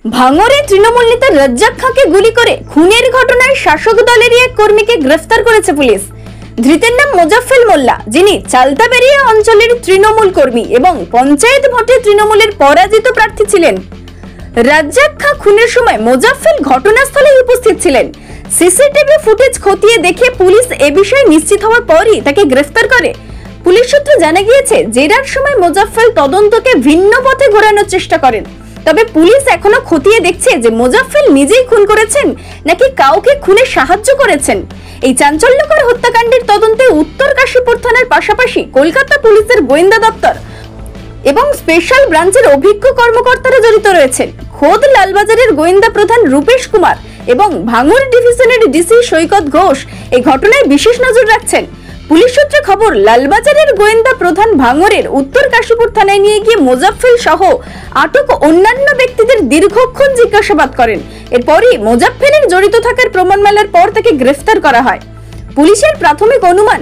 ভাঙড়ে তৃণমূল নেতা রাজ্জাক খাঁকে গুলি করে খুনের ঘটনায় শাসক দলেরই এক কর্মীকে গ্রেফতার করেছে পুলিশ। ধৃতের নাম মোজাফফেল মোল্লা, যিনি চালতাবেরিয়া অঞ্চলের তৃণমূল কর্মী এবং পঞ্চায়েত ভোটে তৃণমূলের পরাজিত প্রার্থী ছিলেন। রাজ্জাক খাঁ খুনের সময় মোজাফফেল ঘটনাস্থলে উপস্থিত ছিলেন। সিসিটিভি ফুটেজ খতিয়ে দেখে পুলিশ এ বিষয়ে নিশ্চিত হওয়ার পরই তাকে গ্রেফতার করে। পুলিশ সূত্রে জানা গিয়েছে, জেরার সময় মোজাফফেল তদন্তকে ভিন্ন পথে ঘোরানোর চেষ্টা করেন। তবে পুলিশ এখনো খতিয়ে দেখছে যে মোজাফফেল নিজেই খুন করেছেন নাকি কাউকে খুনে সাহায্য করেছেন। এই চাঞ্চল্যকর হত্যাকাণ্ডের তদন্তে উত্তর কাশীপুর থানার পাশাপাশি কলকাতা পুলিশের গোয়েন্দা দপ্তর এবং স্পেশাল ব্রাঞ্চের অভিজ্ঞ কর্মকর্তারা জড়িত রয়েছেন। খোদ লালবাজারের গোয়েন্দা প্রধান রূপেশ কুমার এবং ভাঙড় ডিভিশনের ডিসি সৈকত ঘোষ এই ঘটনায় বিশেষ নজর রাখছেন। পুলিশ সূত্রে খবর, লালবাজারের গোয়েন্দা প্রধান ভাঙড়ের উত্তর কাশীপুর থানায় নিয়ে গিয়ে মোজাফফেল সহ আটক অন্যান্য ব্যক্তিদের দীর্ঘক্ষণ জিজ্ঞাসাবাদ করেন। এরপরই মোজাফফেলের জড়িত থাকার প্রমাণ মেলার পর তাকে গ্রেফতার করা হয়। পুলিশের প্রাথমিক অনুমান,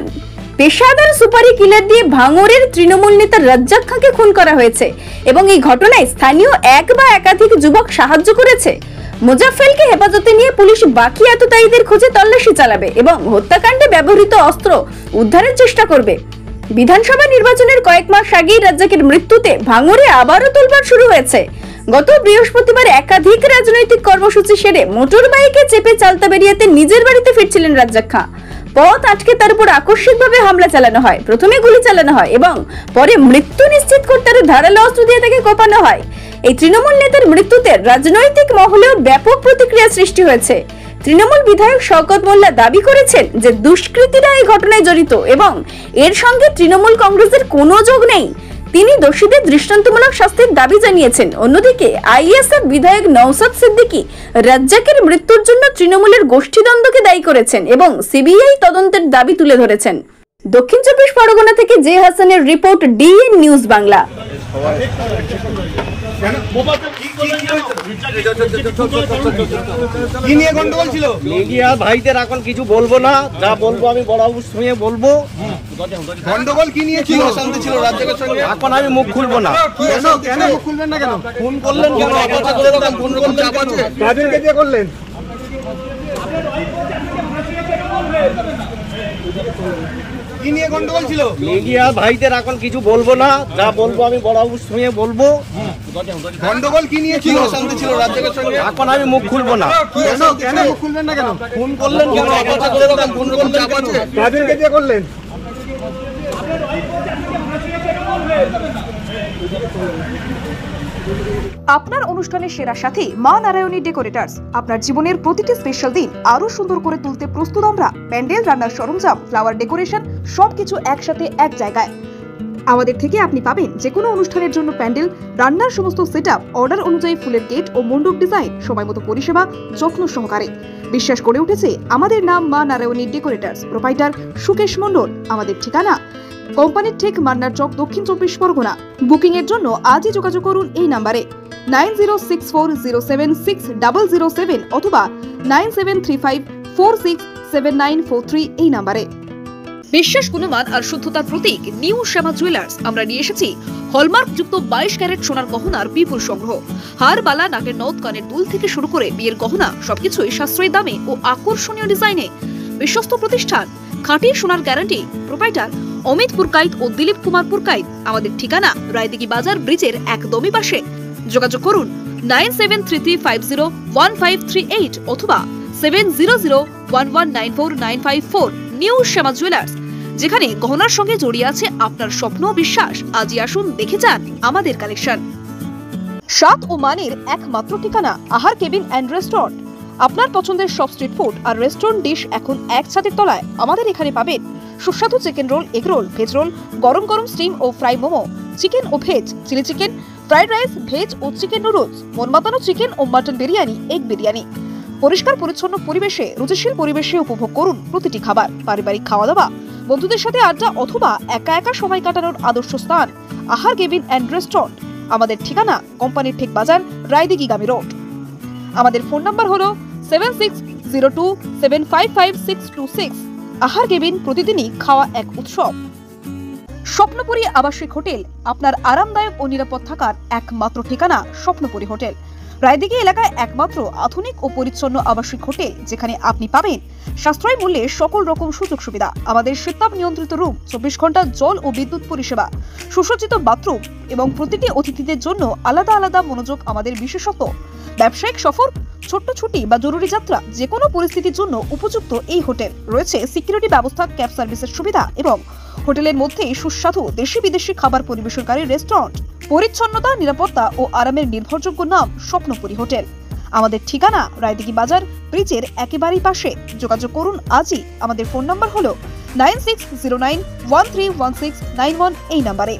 পেশাদার সুপারি কিলার দিয়ে ভাঙড়ের তৃণমূল নেতা রাজ্জাক খাঁকে খুন করা হয়েছে এবং এই ঘটনায় স্থানীয় এক বা একাধিক যুবক সাহায্য করেছে। মোজাফফেলকে হেফাজতে নিয়ে পুলিশ বাকি আততায়ীদের খোঁজে তল্লাশি চালাবে এবং হত্যাকাণ্ডে ব্যবহৃত অস্ত্র উদ্ধারের চেষ্টা করবে। বিধানসভা নির্বাচনের কয়েক মাস আগেই রাজ্জাকের মৃত্যুতে ভাঙড়ে আবারও তোলপাড় শুরু হয়েছে। গত বৃহস্পতিবার একাধিক রাজনৈতিক কর্মসূচি সেরে মোটর বাইকে চেপে চালতাবেরিয়াতে নিজের বাড়িতে ফিরছিলেন রাজ্জাক খাঁ। পথ আটকে তার উপর আকস্মিকভাবে হামলা চালানো হয়। প্রথমে গুলি চালানো হয় এবং পরে মৃত্যু নিশ্চিত করতে আরো ধারালো অস্ত্র দিয়ে তাকে কোপানো হয়। এই তৃণমূল নেতার মৃত্যুতে রাজনৈতিক মহলেও ব্যাপক প্রতিক্রিয়া সৃষ্টি হয়েছে। তৃণমূল বিধায়ক শওকত মোল্লা দাবি করেছেন যে দুষ্কৃতীরা এই ঘটনায় জড়িত এবং এর সঙ্গে তৃণমূল কংগ্রেসের কোনো যোগ নেই। তিনি দোষীদের দৃষ্টান্তমূলক শাস্তির দাবি জানিয়েছেন। অন্যদিকে আইএসএফ বিধায়ক নওশাদ সিদ্দিকী রাজ্জাকের মৃত্যুর জন্য তৃণমূলের গোষ্ঠীদ্বন্দ্বকে দায়ী করেছেন এবং সিবিআই তদন্তের দাবি তুলে ধরেছেন। দক্ষিণ চব্বিশ পরগনা থেকে জে হাসানের রিপোর্ট, ডিএন নিউজ বাংলা। কি নিয়ে গন্ডগোল ছিল? মিডিয়া ভাইদের এখন কিছু বলবো না, যা বলবো আমি বড় শুনে বলবো। গন্ডগোল কি নিয়ে ছিল? শান্তি ছিল রাজ্জাকের সঙ্গে? এখন আমি মুখ খুলবো না। কেন মুখ খুলবেন না? কেন ফোন করলেন কেন? গন্ডগোল চাপ আছে, কাদেরকে দিয়ে করলেন? কি নিয়ে গন্ডগোল ছিল? মিডিয়া ভাইদের এখন কিছু বলবো না, যা বলবো আমি বড় শুনে বলবো। গন্ডগোল কি নিয়ে ছিল? শান্তি ছিল রাজ্জাকের সঙ্গে? এখন আমি মুখ খুলবো না। কেন মুখ খুলবেন না? কেন ফোন করলেন কেন? গন্ডগোল চাপ আছে, কাদেরকে দিয়ে করলেন? আপনার অনুষ্ঠানের সেরা সাথী মা নারায়ণী ডেকোরেটার্স। আপনার জীবনের প্রতিটি স্পেশাল দিন আরো সুন্দর করে তুলতে প্রস্তুত আমরা। প্যান্ডেল, রান্নার সরঞ্জাম, ফ্লাওয়ার ডেকোরেশন সবকিছু একসাথে এক জায়গায়। আমাদের থেকে আপনি পাবেন যে কোনো অনুষ্ঠানের জন্য প্যান্ডেল, রান্নার সমস্ত সেটআপ, অর্ডার অনুযায়ী ফুলের গেট ও মণ্ডপ ডিজাইন, সময়মতো পরিষেবা, যত্ন সহকারে। বিশ্বাস করে উঠেছে আমাদের নাম মা নারায়ণী ডেকোরেটার্স। প্রোপাইটার সুকেশ মণ্ডল। আমাদের ঠিকানা কোম্পানির ঠিক মান্নার চক, দক্ষিণ চব্বিশ পরগনা। বুকিং এর জন্য আজই যোগাযোগ করুন এই নাম্বারে 9064076007 অথবা 9735467943 এই নাম্বারে। বিশ্বাস, গুণমান আর শুদ্ধতার প্রতীক নিউ শ্যামা জুয়েলার্স। আমরা নিয়ে এসেছি হলমার্ক যুক্ত 22 ক্যারেট সোনার গহনার বিপুল সংগ্রহ। হার, বালা, নাকের নথ, কানের দুল থেকে শুরু করে বিয়ের গহনা সবকিছুই সাশ্রয়ী দামে ও আকর্ষণীয় ডিজাইনে। বিশ্বস্ত প্রতিষ্ঠান, খাঁটি সোনার গ্যারান্টি। প্রোপাইটার অমিত পুরকাইত ও দিলীপ কুমার পুরকাইত। আমাদের ঠিকানা রায়দিঘি বাজার ব্রিজের একদমই পাশে। যোগাযোগ করুন 9733501538 অথবা 7001194954। নিউ শ্যামা জুয়েলার্স, যেখানে গহনার সঙ্গে জড়িয়ে আছে আপনার স্বপ্ন বিশ্বাস। আজই আসুন, দেখে যান আমাদের কালেকশন। স্বাদ ও মানের একমাত্র ঠিকানা আহার কেবিন অ্যান্ড রেস্টুরেন্ট। আপনার পছন্দের সব স্ট্রিট ফুড আর রেস্টুরেন্ট ডিশ এখন এক ছাদের তলায়। আমাদের এখানে পাবেন সুস্বাদু chicken roll, egg roll, veg roll, গরম গরম স্টিম ও ফ্রাই মোমো, চিকেন ও veg, chilli chicken, fried rice, veg ও চিকেন নুডলস, মন মাতানো চিকেন ও মাটন বিরিয়ানি, এগ বিরিয়ানি। পরিষ্কার পরিচ্ছন্ন পরিবেশে, রুচিশীল পরিবেশে উপভোগ করুন প্রতিটি খাবার। পারিবারিক খাওয়া দাওয়া, বন্ধুদের সাথে আড্ডা অথবা একা একা সময় কাটানোর আদর্শ স্থান আহার কেবিন অ্যান্ড রেস্টুরেন্ট। আমাদের ঠিকানা কোম্পানির ঠিক বাজার, রায়দিঘিগামী রোড। আমাদের ফোন নাম্বার হলো 7602755626। আহার কেবিন, প্রতিদিনই খাওয়া এক উৎসব। স্বপ্নপুরী আবাসিক হোটেল, আপনার আরামদায়ক ও নিরাপদ থাকার একমাত্র ঠিকানা স্বপ্নপুরী হোটেল। রায়দিঘি এলাকায় একমাত্র আধুনিক ও পরিচ্ছন্ন আবাসিক হোটেল, যেখানে আপনি পাবেন সাশ্রয়ী মূল্যে সকল রকম সুযোগ সুবিধা, আমাদের শীতাপ নিয়ন্ত্রিত রুম, 24 ঘন্টা জল ও বিদ্যুৎ পরিষেবা, সুসজ্জিত বাথরুম এবং প্রতিটি অতিথিদের জন্য আলাদা আলাদা মনোযোগ আমাদের বিশেষত্ব। ব্যবসায়িক সফর, ছোট্ট ছুটি বা জরুরি যাত্রা, যে কোনো পরিস্থিতির জন্য উপযুক্ত এই হোটেল। রয়েছে সিকিউরিটি ব্যবস্থা, ক্যাব সার্ভিসের সুবিধা এবং হোটেলের মধ্যেই সুস্বাদু দেশি বিদেশি খাবার পরিবেশনকারী রেস্টুরেন্ট। পরিচ্ছন্নতা, নিরাপত্তা ও আরামের নির্ভরযোগ্য নাম স্বপ্নপুরী হোটেল। আমাদের ঠিকানা রায়দিঘি বাজার ব্রিজের একেবারেই পাশে। যোগাযোগ করুন আজই। আমাদের ফোন নাম্বার হলো 9609131691 এই নাম্বারে।